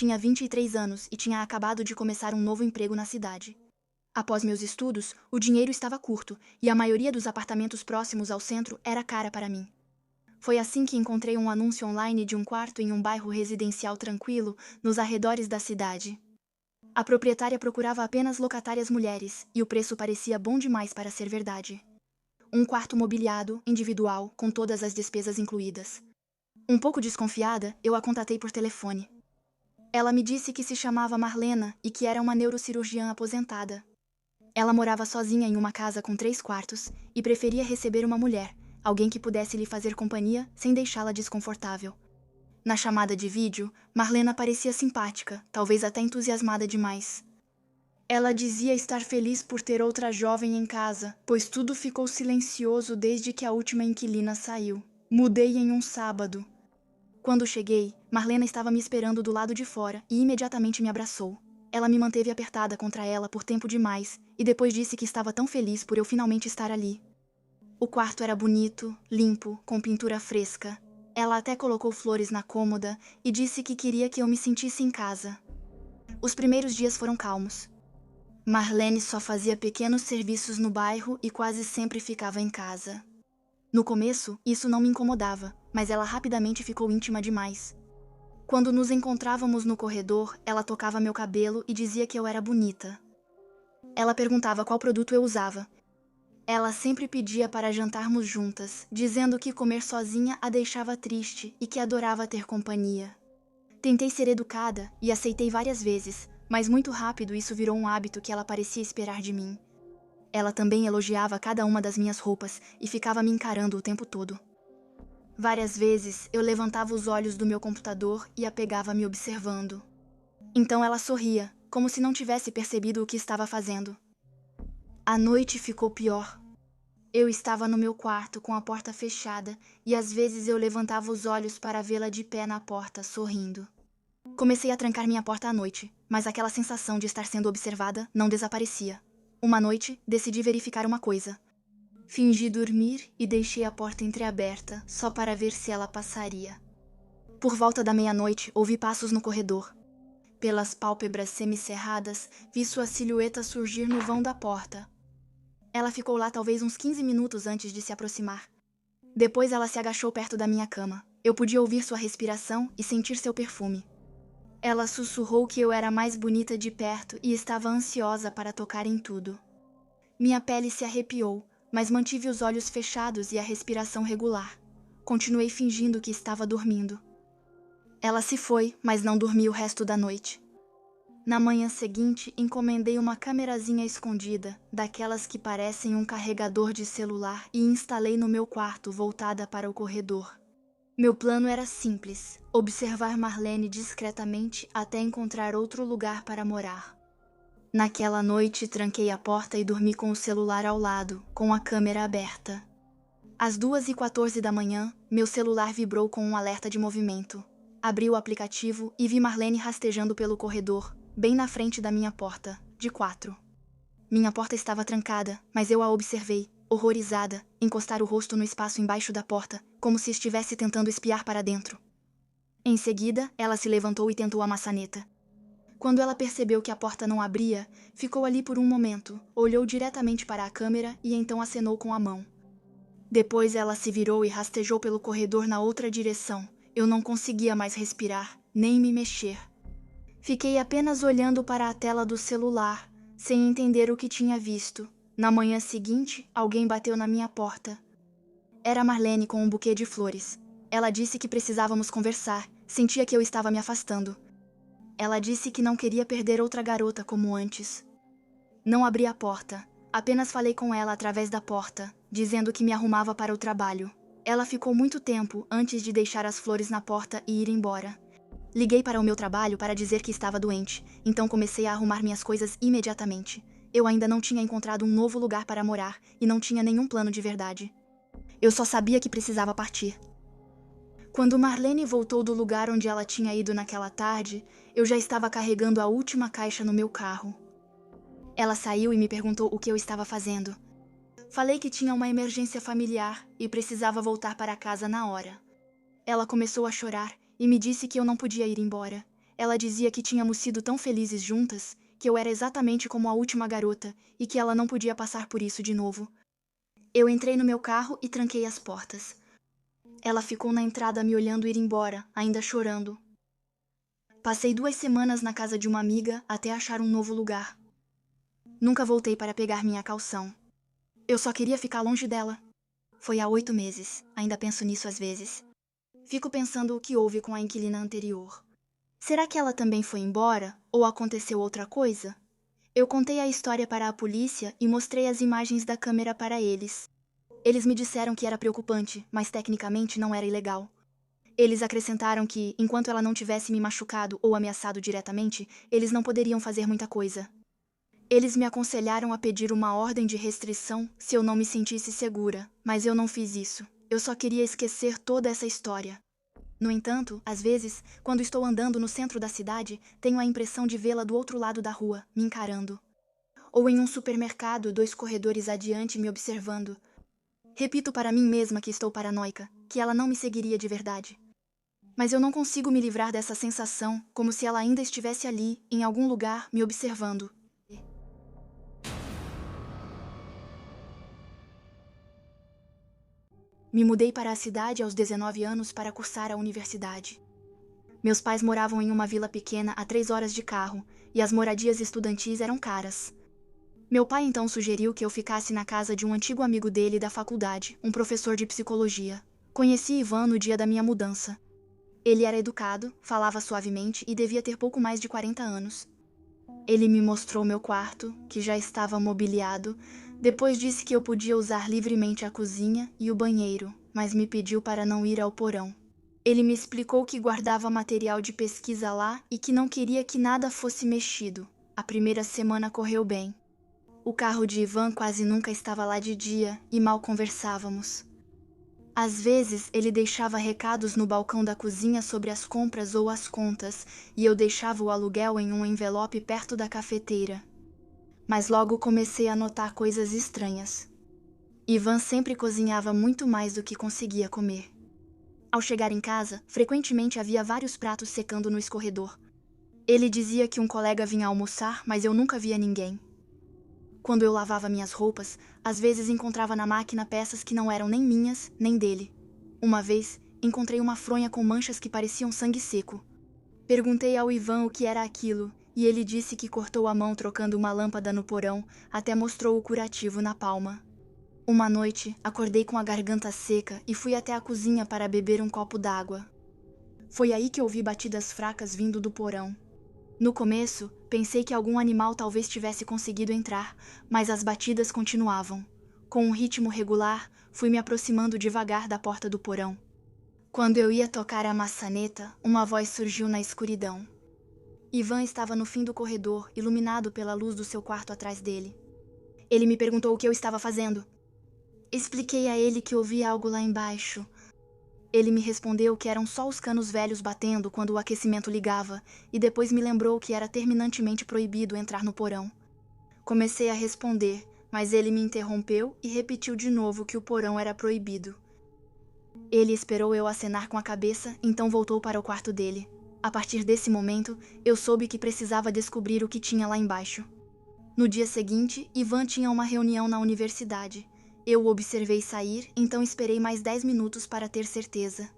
Tinha 23 anos e tinha acabado de começar um novo emprego na cidade. Após meus estudos, o dinheiro estava curto e a maioria dos apartamentos próximos ao centro era cara para mim. Foi assim que encontrei um anúncio online de um quarto em um bairro residencial tranquilo nos arredores da cidade. A proprietária procurava apenas locatárias mulheres e o preço parecia bom demais para ser verdade. Um quarto mobiliado, individual, com todas as despesas incluídas. Um pouco desconfiada, eu a contatei por telefone. Ela me disse que se chamava Marlena e que era uma neurocirurgiã aposentada. Ela morava sozinha em uma casa com 3 quartos e preferia receber uma mulher, alguém que pudesse lhe fazer companhia sem deixá-la desconfortável. Na chamada de vídeo, Marlena parecia simpática, talvez até entusiasmada demais. Ela dizia estar feliz por ter outra jovem em casa, pois tudo ficou silencioso desde que a última inquilina saiu. Mudei em um sábado. Quando cheguei, Marlena estava me esperando do lado de fora e imediatamente me abraçou. Ela me manteve apertada contra ela por tempo demais e depois disse que estava tão feliz por eu finalmente estar ali. O quarto era bonito, limpo, com pintura fresca. Ela até colocou flores na cômoda e disse que queria que eu me sentisse em casa. Os primeiros dias foram calmos. Marlene só fazia pequenos serviços no bairro e quase sempre ficava em casa. No começo, isso não me incomodava, mas ela rapidamente ficou íntima demais. Quando nos encontrávamos no corredor, ela tocava meu cabelo e dizia que eu era bonita. Ela perguntava qual produto eu usava. Ela sempre pedia para jantarmos juntas, dizendo que comer sozinha a deixava triste e que adorava ter companhia. Tentei ser educada e aceitei várias vezes, mas muito rápido isso virou um hábito que ela parecia esperar de mim. Ela também elogiava cada uma das minhas roupas e ficava me encarando o tempo todo. Várias vezes eu levantava os olhos do meu computador e a pegava me observando. Então ela sorria, como se não tivesse percebido o que estava fazendo. A noite ficou pior. Eu estava no meu quarto com a porta fechada e às vezes eu levantava os olhos para vê-la de pé na porta, sorrindo. Comecei a trancar minha porta à noite, mas aquela sensação de estar sendo observada não desaparecia. Uma noite, decidi verificar uma coisa. Fingi dormir e deixei a porta entreaberta, só para ver se ela passaria. Por volta da meia-noite, ouvi passos no corredor. Pelas pálpebras semicerradas, vi sua silhueta surgir no vão da porta. Ela ficou lá talvez uns 15 minutos antes de se aproximar. Depois ela se agachou perto da minha cama. Eu podia ouvir sua respiração e sentir seu perfume. Ela sussurrou que eu era mais bonita de perto e estava ansiosa para tocar em tudo. Minha pele se arrepiou, mas mantive os olhos fechados e a respiração regular. Continuei fingindo que estava dormindo. Ela se foi, mas não dormi o resto da noite. Na manhã seguinte, encomendei uma camerazinha escondida, daquelas que parecem um carregador de celular, e instalei no meu quarto, voltada para o corredor. Meu plano era simples: observar Marlene discretamente até encontrar outro lugar para morar. Naquela noite, tranquei a porta e dormi com o celular ao lado, com a câmera aberta. Às 2h14 da manhã, meu celular vibrou com um alerta de movimento. Abri o aplicativo e vi Marlene rastejando pelo corredor, bem na frente da minha porta, de 4. Minha porta estava trancada, mas eu a observei, horrorizada, encostar o rosto no espaço embaixo da porta, como se estivesse tentando espiar para dentro. Em seguida, ela se levantou e tentou a maçaneta. Quando ela percebeu que a porta não abria, ficou ali por um momento, olhou diretamente para a câmera e então acenou com a mão. Depois ela se virou e rastejou pelo corredor na outra direção. Eu não conseguia mais respirar, nem me mexer. Fiquei apenas olhando para a tela do celular, sem entender o que tinha visto. Na manhã seguinte, alguém bateu na minha porta. Era Marlene com um buquê de flores. Ela disse que precisávamos conversar, sentia que eu estava me afastando. Ela disse que não queria perder outra garota como antes. Não abri a porta, apenas falei com ela através da porta, dizendo que me arrumava para o trabalho. Ela ficou muito tempo antes de deixar as flores na porta e ir embora. Liguei para o meu trabalho para dizer que estava doente, então comecei a arrumar minhas coisas imediatamente. Eu ainda não tinha encontrado um novo lugar para morar e não tinha nenhum plano de verdade. Eu só sabia que precisava partir. Quando Marlene voltou do lugar onde ela tinha ido naquela tarde, eu já estava carregando a última caixa no meu carro. Ela saiu e me perguntou o que eu estava fazendo. Falei que tinha uma emergência familiar e precisava voltar para casa na hora. Ela começou a chorar e me disse que eu não podia ir embora. Ela dizia que tínhamos sido tão felizes juntas, que eu era exatamente como a última garota e que ela não podia passar por isso de novo. Eu entrei no meu carro e tranquei as portas. Ela ficou na entrada me olhando ir embora, ainda chorando. Passei 2 semanas na casa de uma amiga até achar um novo lugar. Nunca voltei para pegar minha calção. Eu só queria ficar longe dela. Foi há 8 meses, ainda penso nisso às vezes. Fico pensando o que houve com a inquilina anterior. Será que ela também foi embora, ou aconteceu outra coisa? Eu contei a história para a polícia e mostrei as imagens da câmera para eles. Eles me disseram que era preocupante, mas tecnicamente não era ilegal. Eles acrescentaram que, enquanto ela não tivesse me machucado ou ameaçado diretamente, eles não poderiam fazer muita coisa. Eles me aconselharam a pedir uma ordem de restrição se eu não me sentisse segura, mas eu não fiz isso. Eu só queria esquecer toda essa história. No entanto, às vezes, quando estou andando no centro da cidade, tenho a impressão de vê-la do outro lado da rua, me encarando. Ou em um supermercado, 2 corredores adiante me observando. Repito para mim mesma que estou paranoica, que ela não me seguiria de verdade. Mas eu não consigo me livrar dessa sensação, como se ela ainda estivesse ali, em algum lugar, me observando. Me mudei para a cidade aos 19 anos para cursar a universidade. Meus pais moravam em uma vila pequena a 3 horas de carro, e as moradias estudantis eram caras. Meu pai então sugeriu que eu ficasse na casa de um antigo amigo dele da faculdade, um professor de psicologia. Conheci Ivan no dia da minha mudança. Ele era educado, falava suavemente e devia ter pouco mais de 40 anos. Ele me mostrou meu quarto, que já estava mobiliado. Depois disse que eu podia usar livremente a cozinha e o banheiro, mas me pediu para não ir ao porão. Ele me explicou que guardava material de pesquisa lá e que não queria que nada fosse mexido. A primeira semana correu bem. O carro de Ivan quase nunca estava lá de dia e mal conversávamos. Às vezes, ele deixava recados no balcão da cozinha sobre as compras ou as contas, e eu deixava o aluguel em um envelope perto da cafeteira. Mas logo comecei a notar coisas estranhas. Ivan sempre cozinhava muito mais do que conseguia comer. Ao chegar em casa, frequentemente havia vários pratos secando no escorredor. Ele dizia que um colega vinha almoçar, mas eu nunca via ninguém. Quando eu lavava minhas roupas, às vezes encontrava na máquina peças que não eram nem minhas, nem dele. Uma vez, encontrei uma fronha com manchas que pareciam sangue seco. Perguntei ao Ivan o que era aquilo, e ele disse que cortou a mão trocando uma lâmpada no porão, até mostrou o curativo na palma. Uma noite, acordei com a garganta seca e fui até a cozinha para beber um copo d'água. Foi aí que ouvi batidas fracas vindo do porão. No começo, pensei que algum animal talvez tivesse conseguido entrar, mas as batidas continuavam. Com um ritmo regular, fui me aproximando devagar da porta do porão. Quando eu ia tocar a maçaneta, uma voz surgiu na escuridão. Ivan estava no fim do corredor, iluminado pela luz do seu quarto atrás dele. Ele me perguntou o que eu estava fazendo. Expliquei a ele que ouvia algo lá embaixo. Ele me respondeu que eram só os canos velhos batendo quando o aquecimento ligava, e depois me lembrou que era terminantemente proibido entrar no porão. Comecei a responder, mas ele me interrompeu e repetiu de novo que o porão era proibido. Ele esperou eu acenar com a cabeça, então voltou para o quarto dele. A partir desse momento, eu soube que precisava descobrir o que tinha lá embaixo. No dia seguinte, Ivan tinha uma reunião na universidade. Eu o observei sair, então esperei mais 10 minutos para ter certeza.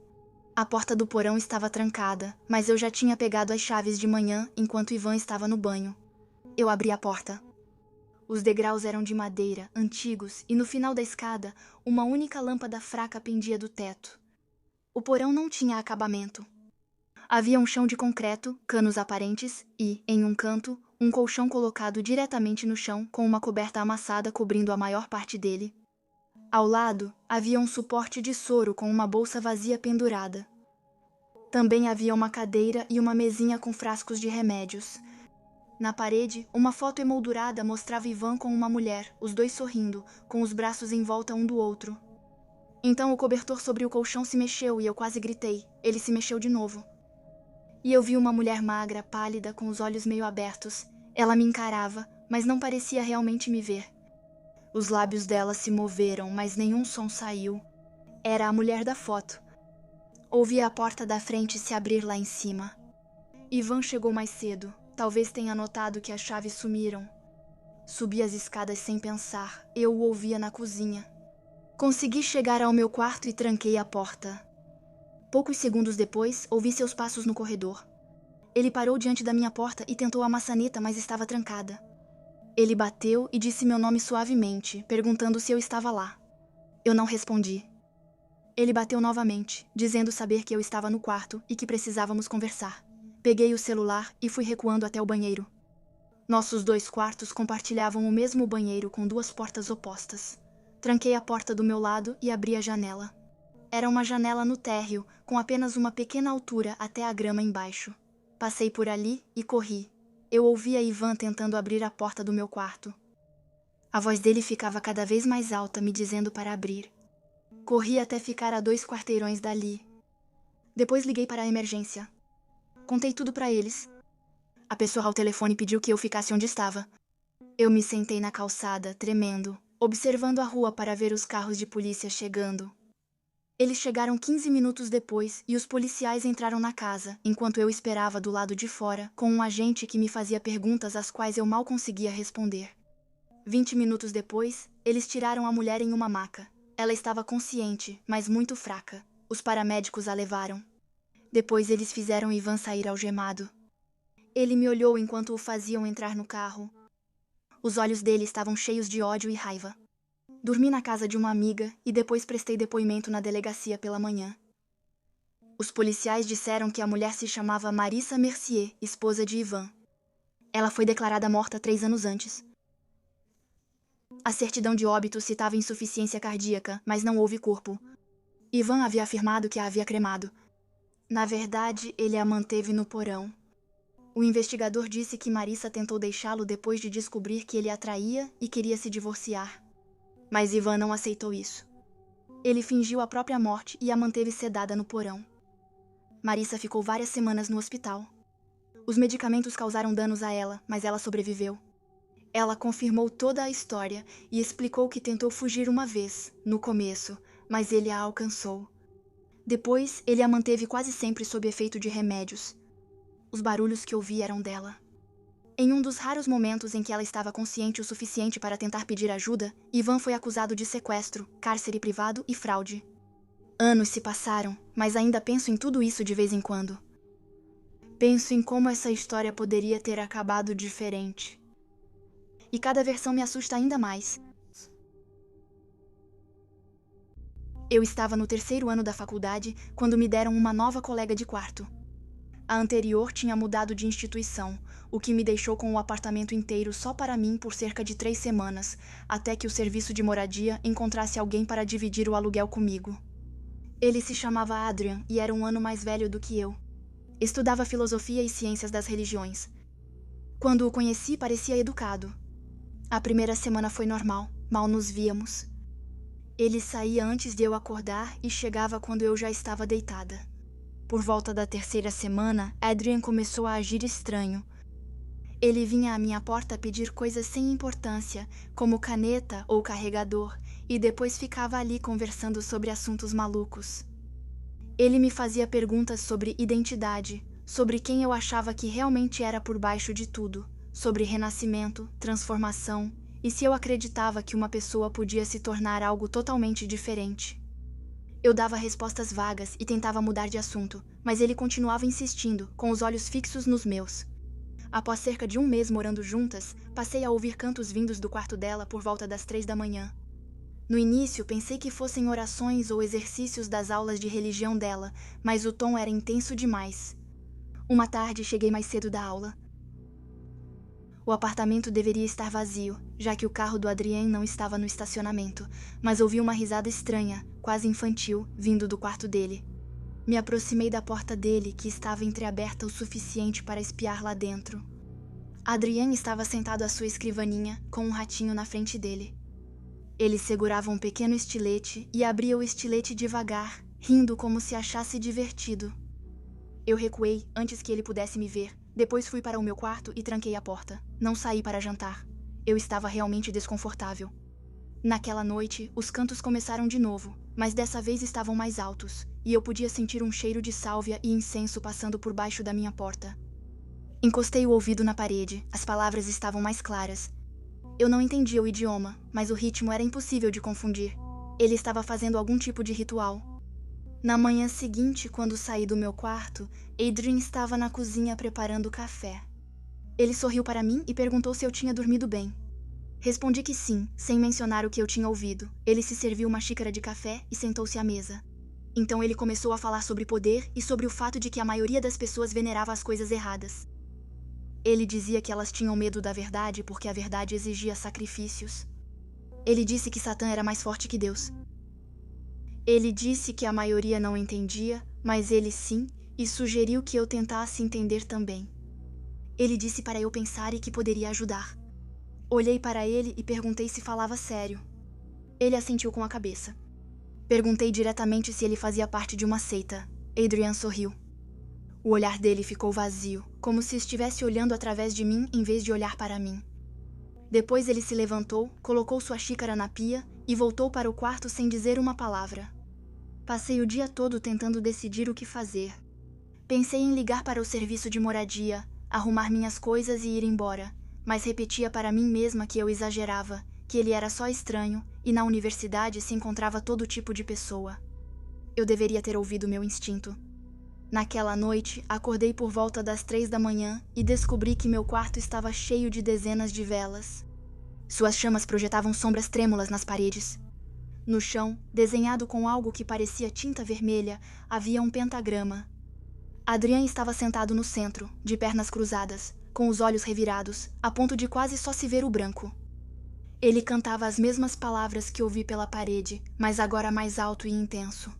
A porta do porão estava trancada, mas eu já tinha pegado as chaves de manhã enquanto Ivan estava no banho. Eu abri a porta. Os degraus eram de madeira, antigos, e no final da escada, uma única lâmpada fraca pendia do teto. O porão não tinha acabamento. Havia um chão de concreto, canos aparentes e, em um canto, um colchão colocado diretamente no chão com uma coberta amassada cobrindo a maior parte dele. Ao lado, havia um suporte de soro com uma bolsa vazia pendurada. Também havia uma cadeira e uma mesinha com frascos de remédios. Na parede, uma foto emoldurada mostrava Ivan com uma mulher, os dois sorrindo, com os braços em volta um do outro. Então o cobertor sobre o colchão se mexeu e eu quase gritei. Ele se mexeu de novo. E eu vi uma mulher magra, pálida, com os olhos meio abertos. Ela me encarava, mas não parecia realmente me ver. Os lábios dela se moveram, mas nenhum som saiu. Era a mulher da foto. Ouvi a porta da frente se abrir lá em cima. Ivan chegou mais cedo. Talvez tenha notado que as chaves sumiram. Subi as escadas sem pensar. Eu o ouvia na cozinha. Consegui chegar ao meu quarto e tranquei a porta. Poucos segundos depois, ouvi seus passos no corredor. Ele parou diante da minha porta e tentou a maçaneta, mas estava trancada. Ele bateu e disse meu nome suavemente, perguntando se eu estava lá. Eu não respondi. Ele bateu novamente, dizendo saber que eu estava no quarto e que precisávamos conversar. Peguei o celular e fui recuando até o banheiro. Nossos 2 quartos compartilhavam o mesmo banheiro com 2 portas opostas. Tranquei a porta do meu lado e abri a janela. Era uma janela no térreo, com apenas uma pequena altura até a grama embaixo. Passei por ali e corri. Eu ouvia Ivan tentando abrir a porta do meu quarto. A voz dele ficava cada vez mais alta, me dizendo para abrir. Corri até ficar a 2 quarteirões dali. Depois liguei para a emergência. Contei tudo para eles. A pessoa ao telefone pediu que eu ficasse onde estava. Eu me sentei na calçada, tremendo, observando a rua para ver os carros de polícia chegando. Eles chegaram 15 minutos depois e os policiais entraram na casa, enquanto eu esperava do lado de fora, com um agente que me fazia perguntas às quais eu mal conseguia responder. 20 minutos depois, eles tiraram a mulher em uma maca. Ela estava consciente, mas muito fraca. Os paramédicos a levaram. Depois eles fizeram Ivan sair algemado. Ele me olhou enquanto o faziam entrar no carro. Os olhos dele estavam cheios de ódio e raiva. Dormi na casa de uma amiga e depois prestei depoimento na delegacia pela manhã. Os policiais disseram que a mulher se chamava Marissa Mercier, esposa de Ivan. Ela foi declarada morta 3 anos antes. A certidão de óbito citava insuficiência cardíaca, mas não houve corpo. Ivan havia afirmado que a havia cremado. Na verdade, ele a manteve no porão. O investigador disse que Marissa tentou deixá-lo depois de descobrir que ele a traía e queria se divorciar. Mas Ivan não aceitou isso. Ele fingiu a própria morte e a manteve sedada no porão. Marissa ficou várias semanas no hospital. Os medicamentos causaram danos a ela, mas ela sobreviveu. Ela confirmou toda a história e explicou que tentou fugir uma vez, no começo, mas ele a alcançou. Depois, ele a manteve quase sempre sob efeito de remédios. Os barulhos que ouvi eram dela. Em um dos raros momentos em que ela estava consciente o suficiente para tentar pedir ajuda, Ivan foi acusado de sequestro, cárcere privado e fraude. Anos se passaram, mas ainda penso em tudo isso de vez em quando. Penso em como essa história poderia ter acabado diferente. E cada versão me assusta ainda mais. Eu estava no 3º ano da faculdade quando me deram uma nova colega de quarto. A anterior tinha mudado de instituição, o que me deixou com o apartamento inteiro só para mim por cerca de 3 semanas, até que o serviço de moradia encontrasse alguém para dividir o aluguel comigo. Ele se chamava Adrian e era um ano mais velho do que eu. Estudava filosofia e ciências das religiões. Quando o conheci, parecia educado. A primeira semana foi normal, mal nos víamos. Ele saía antes de eu acordar e chegava quando eu já estava deitada. Por volta da 3ª semana, Adrian começou a agir estranho. Ele vinha à minha porta pedir coisas sem importância, como caneta ou carregador, e depois ficava ali conversando sobre assuntos malucos. Ele me fazia perguntas sobre identidade, sobre quem eu achava que realmente era por baixo de tudo, sobre renascimento, transformação, e se eu acreditava que uma pessoa podia se tornar algo totalmente diferente. Eu dava respostas vagas e tentava mudar de assunto, mas ele continuava insistindo, com os olhos fixos nos meus. Após cerca de 1 mês morando juntas, passei a ouvir cantos vindos do quarto dela por volta das 3 da manhã. No início, pensei que fossem orações ou exercícios das aulas de religião dela, mas o tom era intenso demais. Uma tarde, cheguei mais cedo da aula. O apartamento deveria estar vazio, já que o carro do Adrien não estava no estacionamento, mas ouvi uma risada estranha, quase infantil, vindo do quarto dele. Me aproximei da porta dele, que estava entreaberta o suficiente para espiar lá dentro. Adrien estava sentado à sua escrivaninha, com um ratinho na frente dele. Ele segurava um pequeno estilete e abria o estilete devagar, rindo como se achasse divertido. Eu recuei antes que ele pudesse me ver. Depois fui para o meu quarto e tranquei a porta. Não saí para jantar. Eu estava realmente desconfortável. Naquela noite, os cantos começaram de novo, mas dessa vez estavam mais altos, e eu podia sentir um cheiro de sálvia e incenso passando por baixo da minha porta. Encostei o ouvido na parede, as palavras estavam mais claras. Eu não entendia o idioma, mas o ritmo era impossível de confundir. Ele estava fazendo algum tipo de ritual. Na manhã seguinte, quando saí do meu quarto, Adrian estava na cozinha preparando café. Ele sorriu para mim e perguntou se eu tinha dormido bem. Respondi que sim, sem mencionar o que eu tinha ouvido. Ele se serviu uma xícara de café e sentou-se à mesa. Então ele começou a falar sobre poder e sobre o fato de que a maioria das pessoas venerava as coisas erradas. Ele dizia que elas tinham medo da verdade porque a verdade exigia sacrifícios. Ele disse que Satã era mais forte que Deus. Ele disse que a maioria não entendia, mas ele sim, e sugeriu que eu tentasse entender também. Ele disse para eu pensar e que poderia ajudar. Olhei para ele e perguntei se falava sério. Ele assentiu com a cabeça. Perguntei diretamente se ele fazia parte de uma seita. Adrian sorriu. O olhar dele ficou vazio, como se estivesse olhando através de mim em vez de olhar para mim. Depois ele se levantou, colocou sua xícara na pia e voltou para o quarto sem dizer uma palavra. Passei o dia todo tentando decidir o que fazer. Pensei em ligar para o serviço de moradia, arrumar minhas coisas e ir embora, mas repetia para mim mesma que eu exagerava, que ele era só estranho e na universidade se encontrava todo tipo de pessoa. Eu deveria ter ouvido meu instinto. Naquela noite, acordei por volta das 3 da manhã e descobri que meu quarto estava cheio de dezenas de velas. Suas chamas projetavam sombras trêmulas nas paredes. No chão, desenhado com algo que parecia tinta vermelha, havia um pentagrama. Adrian estava sentado no centro, de pernas cruzadas, com os olhos revirados, a ponto de quase só se ver o branco. Ele cantava as mesmas palavras que ouvi pela parede, mas agora mais alto e intenso.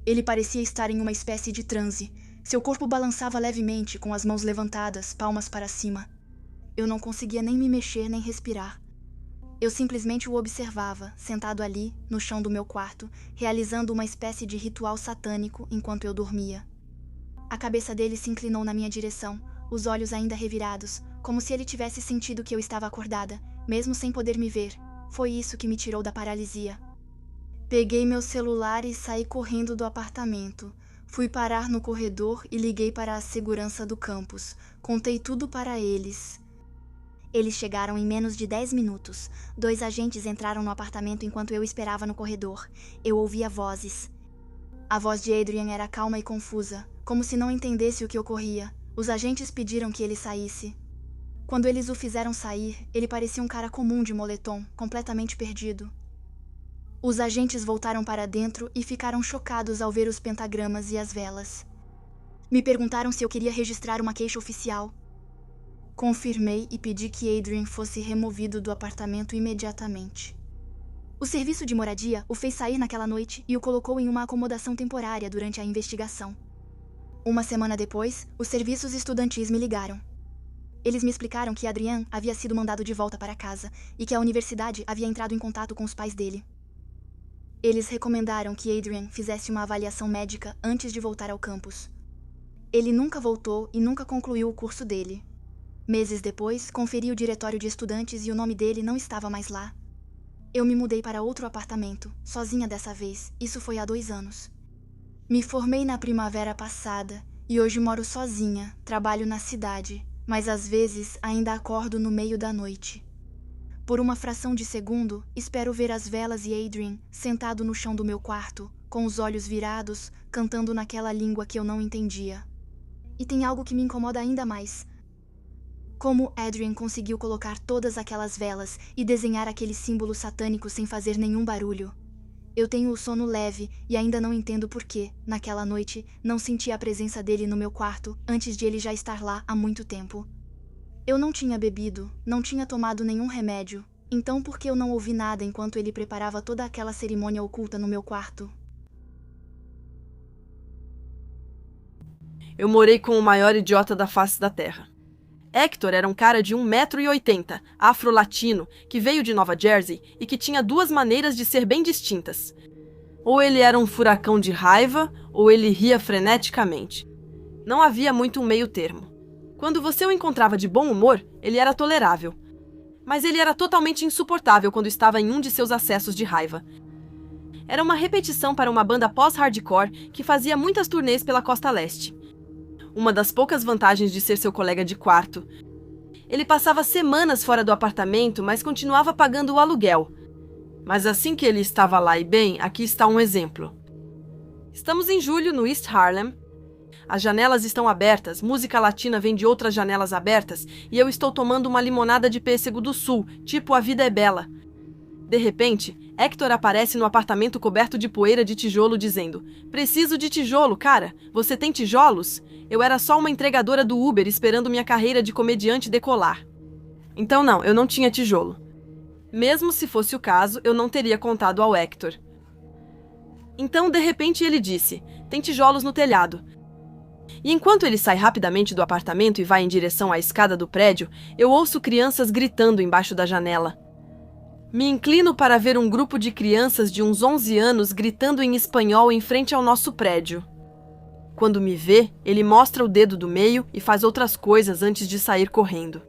Ele parecia estar em uma espécie de transe. Seu corpo balançava levemente, com as mãos levantadas, palmas para cima. Eu não conseguia nem me mexer nem respirar. Eu simplesmente o observava, sentado ali, no chão do meu quarto, realizando uma espécie de ritual satânico enquanto eu dormia. A cabeça dele se inclinou na minha direção, os olhos ainda revirados, como se ele tivesse sentido que eu estava acordada, mesmo sem poder me ver. Foi isso que me tirou da paralisia. Peguei meu celular e saí correndo do apartamento. Fui parar no corredor e liguei para a segurança do campus. Contei tudo para eles. Eles chegaram em menos de 10 minutos. 2 agentes entraram no apartamento enquanto eu esperava no corredor. Eu ouvia vozes. A voz de Adrian era calma e confusa, como se não entendesse o que ocorria. Os agentes pediram que ele saísse. Quando eles o fizeram sair, ele parecia um cara comum de moletom, completamente perdido. Os agentes voltaram para dentro e ficaram chocados ao ver os pentagramas e as velas. Me perguntaram se eu queria registrar uma queixa oficial. Confirmei e pedi que Adrian fosse removido do apartamento imediatamente. O serviço de moradia o fez sair naquela noite e o colocou em uma acomodação temporária durante a investigação. Uma semana depois, os serviços estudantis me ligaram. Eles me explicaram que Adrian havia sido mandado de volta para casa e que a universidade havia entrado em contato com os pais dele. Eles recomendaram que Adrian fizesse uma avaliação médica antes de voltar ao campus. Ele nunca voltou e nunca concluiu o curso dele. Meses depois, conferi o diretório de estudantes e o nome dele não estava mais lá. Eu me mudei para outro apartamento, sozinha dessa vez. Isso foi há 2 anos. Me formei na primavera passada e hoje moro sozinha, trabalho na cidade, mas às vezes ainda acordo no meio da noite. Por uma fração de segundo, espero ver as velas e Adrian sentado no chão do meu quarto, com os olhos virados, cantando naquela língua que eu não entendia. E tem algo que me incomoda ainda mais. Como Adrian conseguiu colocar todas aquelas velas e desenhar aquele símbolo satânico sem fazer nenhum barulho? Eu tenho o sono leve e ainda não entendo por que, naquela noite, não senti a presença dele no meu quarto antes de ele já estar lá há muito tempo. Eu não tinha bebido, não tinha tomado nenhum remédio, então por que eu não ouvi nada enquanto ele preparava toda aquela cerimônia oculta no meu quarto? Eu morei com o maior idiota da face da terra. Hector era um cara de 1,80 m, afro-latino, que veio de Nova Jersey e que tinha 2 maneiras de ser bem distintas. Ou ele era um furacão de raiva, ou ele ria freneticamente. Não havia muito um meio termo. Quando você o encontrava de bom humor, ele era tolerável. Mas ele era totalmente insuportável quando estava em um de seus acessos de raiva. Era uma repetição para uma banda pós-hardcore que fazia muitas turnês pela costa leste. uma das poucas vantagens de ser seu colega de quarto. Ele passava semanas fora do apartamento, mas continuava pagando o aluguel. Mas assim que ele estava lá e bem, aqui está um exemplo. Estamos em julho no East Harlem. As janelas estão abertas, música latina vem de outras janelas abertas e eu estou tomando uma limonada de pêssego do sul, tipo A Vida é Bela. De repente, Hector aparece no apartamento coberto de poeira de tijolo dizendo: "Preciso de tijolo, cara. Você tem tijolos?" Eu era só uma entregadora do Uber esperando minha carreira de comediante decolar. Então não, eu não tinha tijolo. Mesmo se fosse o caso, eu não teria contado ao Hector. Então, de repente, ele disse: "Tem tijolos no telhado." E enquanto ele sai rapidamente do apartamento e vai em direção à escada do prédio, eu ouço crianças gritando embaixo da janela. Me inclino para ver um grupo de crianças de uns 11 anos gritando em espanhol em frente ao nosso prédio. Quando me vê, ele mostra o dedo do meio e faz outras coisas antes de sair correndo.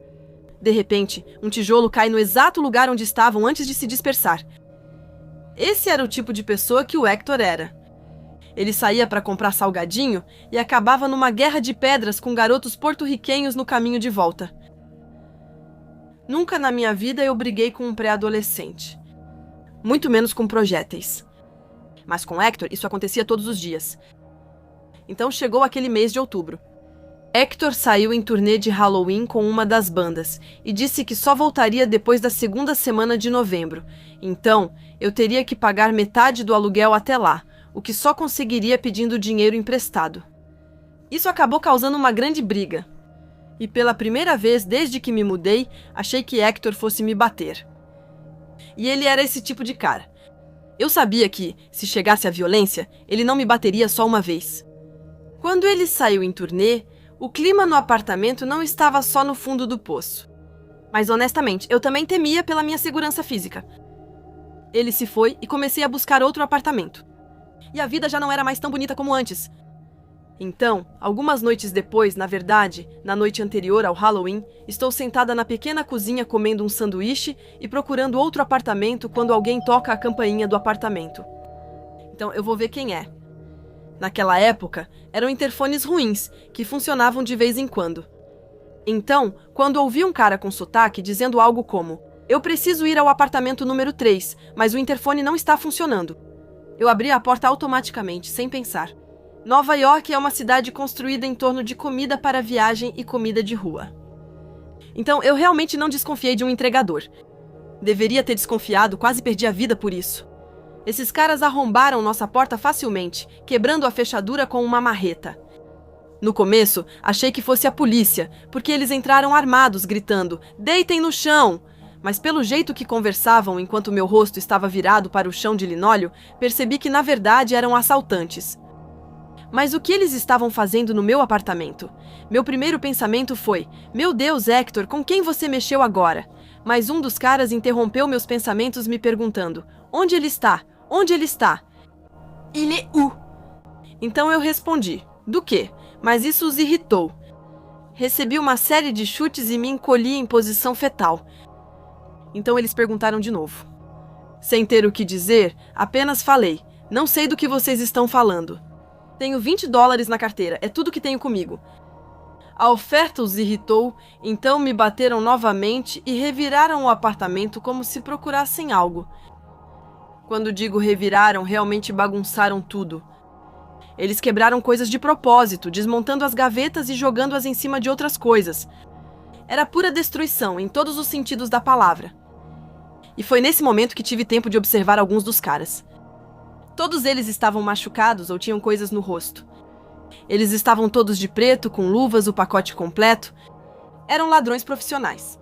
De repente, um tijolo cai no exato lugar onde estavam antes de se dispersar. Esse era o tipo de pessoa que o Hector era. Ele saía para comprar salgadinho e acabava numa guerra de pedras com garotos porto-riquenhos no caminho de volta. Nunca na minha vida eu briguei com um pré-adolescente. Muito menos com projéteis. Mas com Hector isso acontecia todos os dias. Então chegou aquele mês de outubro. Hector saiu em turnê de Halloween com uma das bandas e disse que só voltaria depois da segunda semana de novembro. Então, eu teria que pagar metade do aluguel até lá, o que só conseguiria pedindo dinheiro emprestado. Isso acabou causando uma grande briga. E pela primeira vez desde que me mudei, achei que Hector fosse me bater. E ele era esse tipo de cara. Eu sabia que, se chegasse à violência, ele não me bateria só uma vez. Quando ele saiu em turnê, o clima no apartamento não estava só no fundo do poço. Mas honestamente, eu também temia pela minha segurança física. Ele se foi e comecei a buscar outro apartamento. E a vida já não era mais tão bonita como antes. Então, algumas noites depois, na verdade, na noite anterior ao Halloween, estou sentada na pequena cozinha comendo um sanduíche e procurando outro apartamento quando alguém toca a campainha do apartamento. Então, eu vou ver quem é. Naquela época, eram interfones ruins, que funcionavam de vez em quando. Então, quando ouvi um cara com sotaque dizendo algo como: "Eu preciso ir ao apartamento número 3, mas o interfone não está funcionando." Eu abri a porta automaticamente, sem pensar. Nova York é uma cidade construída em torno de comida para viagem e comida de rua. Então, eu realmente não desconfiei de um entregador. Deveria ter desconfiado, quase perdi a vida por isso. Esses caras arrombaram nossa porta facilmente, quebrando a fechadura com uma marreta. No começo, achei que fosse a polícia, porque eles entraram armados, gritando: "Deitem no chão!" Mas pelo jeito que conversavam enquanto meu rosto estava virado para o chão de linóleo, percebi que na verdade eram assaltantes. Mas o que eles estavam fazendo no meu apartamento? Meu primeiro pensamento foi: "Meu Deus, Hector, com quem você mexeu agora?" Mas um dos caras interrompeu meus pensamentos me perguntando: "Onde ele está? Onde ele está?" "Il est où?" Então eu respondi: "Do quê?" Mas isso os irritou. Recebi uma série de chutes e me encolhi em posição fetal. Então eles perguntaram de novo. Sem ter o que dizer, apenas falei: "Não sei do que vocês estão falando. Tenho $20 na carteira, é tudo que tenho comigo." A oferta os irritou, então me bateram novamente e reviraram o apartamento como se procurassem algo. Quando digo reviraram, realmente bagunçaram tudo. Eles quebraram coisas de propósito, desmontando as gavetas e jogando-as em cima de outras coisas. Era pura destruição, em todos os sentidos da palavra. E foi nesse momento que tive tempo de observar alguns dos caras. Todos eles estavam machucados ou tinham coisas no rosto. Eles estavam todos de preto, com luvas, o pacote completo. Eram ladrões profissionais.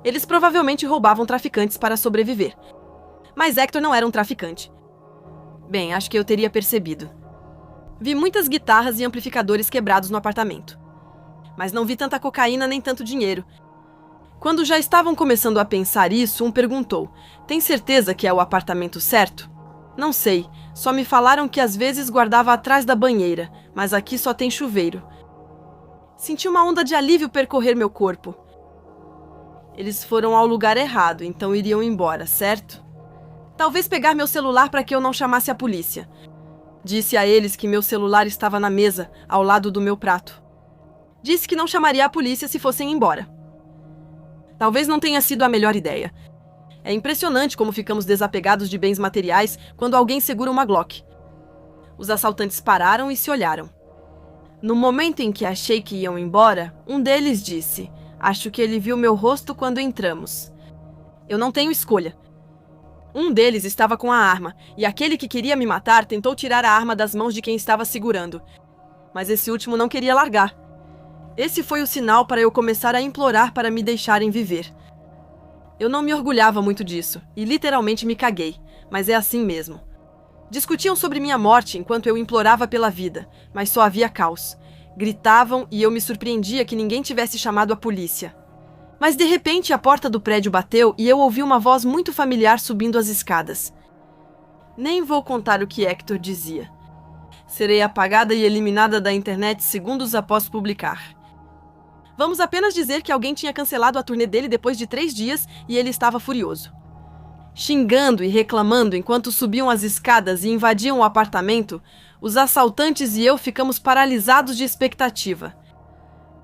Eles provavelmente roubavam traficantes para sobreviver. Mas Hector não era um traficante. Bem, acho que eu teria percebido. Vi muitas guitarras e amplificadores quebrados no apartamento. Mas não vi tanta cocaína nem tanto dinheiro. Quando já estavam começando a pensar isso, um perguntou: "Tem certeza que é o apartamento certo?" "Não sei, só me falaram que às vezes guardava atrás da banheira, mas aqui só tem chuveiro." Senti uma onda de alívio percorrer meu corpo. Eles foram ao lugar errado, então iriam embora, certo? Talvez pegar meu celular para que eu não chamasse a polícia. Disse a eles que meu celular estava na mesa, ao lado do meu prato. Disse que não chamaria a polícia se fossem embora. Talvez não tenha sido a melhor ideia. É impressionante como ficamos desapegados de bens materiais quando alguém segura uma Glock. Os assaltantes pararam e se olharam. No momento em que achei que iam embora, um deles disse: "Acho que ele viu meu rosto quando entramos." Eu não tenho escolha. Um deles estava com a arma, e aquele que queria me matar tentou tirar a arma das mãos de quem estava segurando. Mas esse último não queria largar. Esse foi o sinal para eu começar a implorar para me deixarem viver. Eu não me orgulhava muito disso, e literalmente me caguei, mas é assim mesmo. Discutiam sobre minha morte enquanto eu implorava pela vida, mas só havia caos. Gritavam e eu me surpreendia que ninguém tivesse chamado a polícia. Mas de repente a porta do prédio bateu e eu ouvi uma voz muito familiar subindo as escadas. Nem vou contar o que Hector dizia. Serei apagada e eliminada da internet segundos após publicar. Vamos apenas dizer que alguém tinha cancelado a turnê dele depois de 3 dias e ele estava furioso. Xingando e reclamando enquanto subiam as escadas e invadiam o apartamento, os assaltantes e eu ficamos paralisados de expectativa.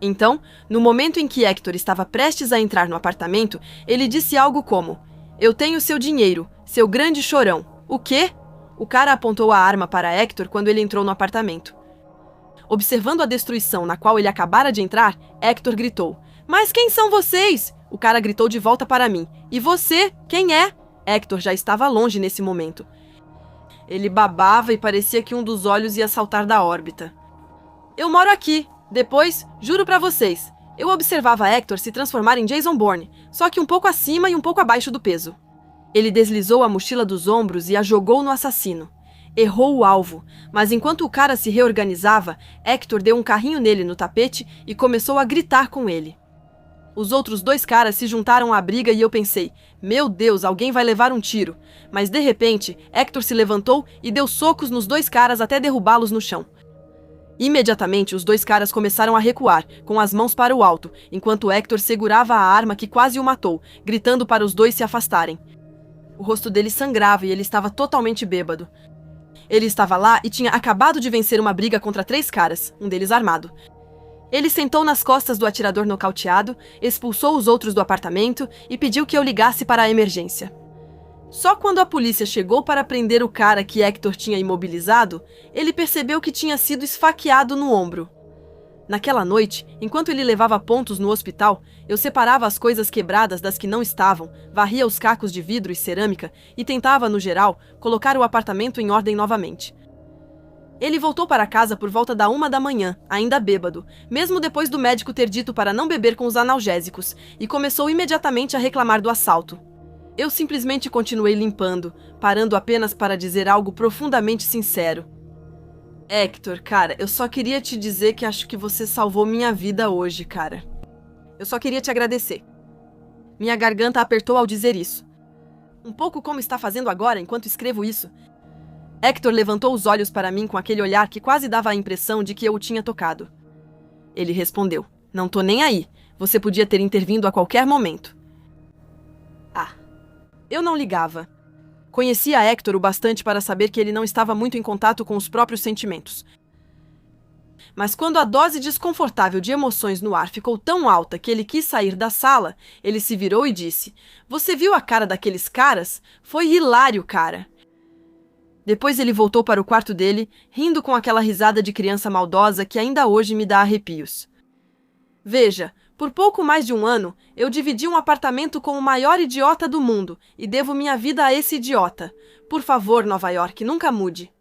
Então, no momento em que Hector estava prestes a entrar no apartamento, ele disse algo como: "Eu tenho seu dinheiro, seu grande chorão." "O quê?" O cara apontou a arma para Hector quando ele entrou no apartamento. Observando a destruição na qual ele acabara de entrar, Hector gritou: "Mas quem são vocês?" O cara gritou de volta para mim: "E você? Quem é?" Hector já estava longe nesse momento. Ele babava e parecia que um dos olhos ia saltar da órbita. "Eu moro aqui. Depois, juro pra vocês, eu observava Hector se transformar em Jason Bourne, só que um pouco acima e um pouco abaixo do peso." Ele deslizou a mochila dos ombros e a jogou no assassino. Errou o alvo, mas enquanto o cara se reorganizava, Hector deu um carrinho nele no tapete e começou a gritar com ele. Os outros 2 caras se juntaram à briga e eu pensei: "Meu Deus, alguém vai levar um tiro." Mas de repente, Hector se levantou e deu socos nos 2 caras até derrubá-los no chão. Imediatamente, os 2 caras começaram a recuar, com as mãos para o alto, enquanto Hector segurava a arma que quase o matou, gritando para os 2 se afastarem. O rosto dele sangrava e ele estava totalmente bêbado. Ele estava lá e tinha acabado de vencer uma briga contra 3 caras, um deles armado. Ele sentou nas costas do atirador nocauteado, expulsou os outros do apartamento e pediu que eu ligasse para a emergência. Só quando a polícia chegou para prender o cara que Hector tinha imobilizado, ele percebeu que tinha sido esfaqueado no ombro. Naquela noite, enquanto ele levava pontos no hospital, eu separava as coisas quebradas das que não estavam, varria os cacos de vidro e cerâmica e tentava, no geral, colocar o apartamento em ordem novamente. Ele voltou para casa por volta da 1 da manhã, ainda bêbado, mesmo depois do médico ter dito para não beber com os analgésicos, e começou imediatamente a reclamar do assalto. Eu simplesmente continuei limpando, parando apenas para dizer algo profundamente sincero. "Hector, cara, eu só queria te dizer que acho que você salvou minha vida hoje, cara. Eu só queria te agradecer." Minha garganta apertou ao dizer isso. Um pouco como está fazendo agora enquanto escrevo isso. Hector levantou os olhos para mim com aquele olhar que quase dava a impressão de que eu o tinha tocado. Ele respondeu: "Não tô nem aí. Você podia ter intervindo a qualquer momento." Eu não ligava. Conhecia Hector o bastante para saber que ele não estava muito em contato com os próprios sentimentos. Mas quando a dose desconfortável de emoções no ar ficou tão alta que ele quis sair da sala, ele se virou e disse: "Você viu a cara daqueles caras? Foi hilário, cara." Depois ele voltou para o quarto dele, rindo com aquela risada de criança maldosa que ainda hoje me dá arrepios. Veja, por pouco mais de 1 ano, eu dividi um apartamento com o maior idiota do mundo e devo minha vida a esse idiota. Por favor, Nova York, nunca mude.